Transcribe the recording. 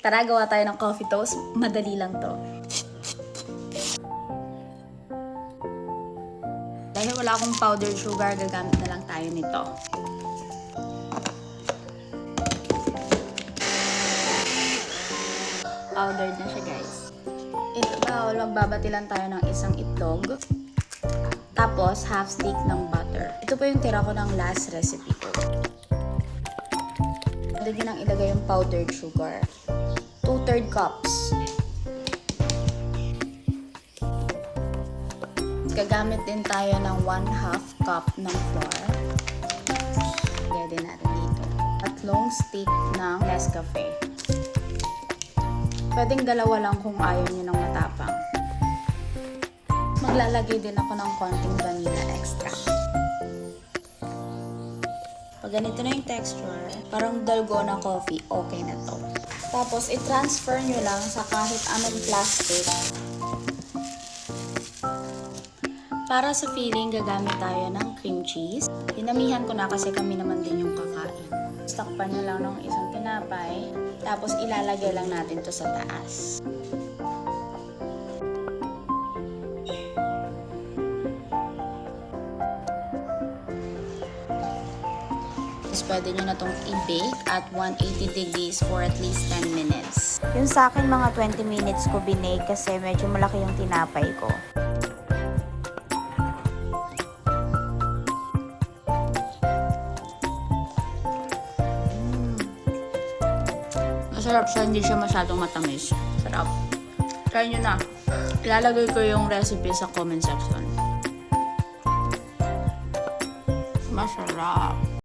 Tara, gawa tayo ng coffee toast. Madali lang to. Dahil wala akong powdered sugar, gagamit na lang tayo nito. Powdered na siya, guys. Ito ba, magbabati lang tayo ng isang itlog. Tapos, half stick ng butter. Ito po yung tira ko ng last recipe ko. Pwede din ang ilagay yung powdered sugar. 2/3 cups. Gagamit din tayo ng 1/2 cup ng flour. Lagay din natin dito. 3 stick ng Nescafe. Pwedeng dalawa lang kung ayaw nyo ng matapang. Maglalagay din ako ng konting vanilla extract. Pag ganito na yung texture, parang dalgona coffee, okay na to. Tapos, i-transfer nyo lang sa kahit anong plastic. Para sa filling, gagamit tayo ng cream cheese. Dinamihan ko na kasi kami naman din yung kakain. Takpan nyo lang ng isang tinapay. Tapos, ilalagay lang natin to sa taas. Tapos, pwede nyo na itong i-bake at 180 degrees for at least 10 minutes. Yung sa akin, mga 20 minutes ko binake kasi medyo malaki yung tinapay ko. Masarap siya, hindi siya masyadong matamis. Sarap. Try nyo na. Ilalagay ko yung recipe sa comment section. Masarap.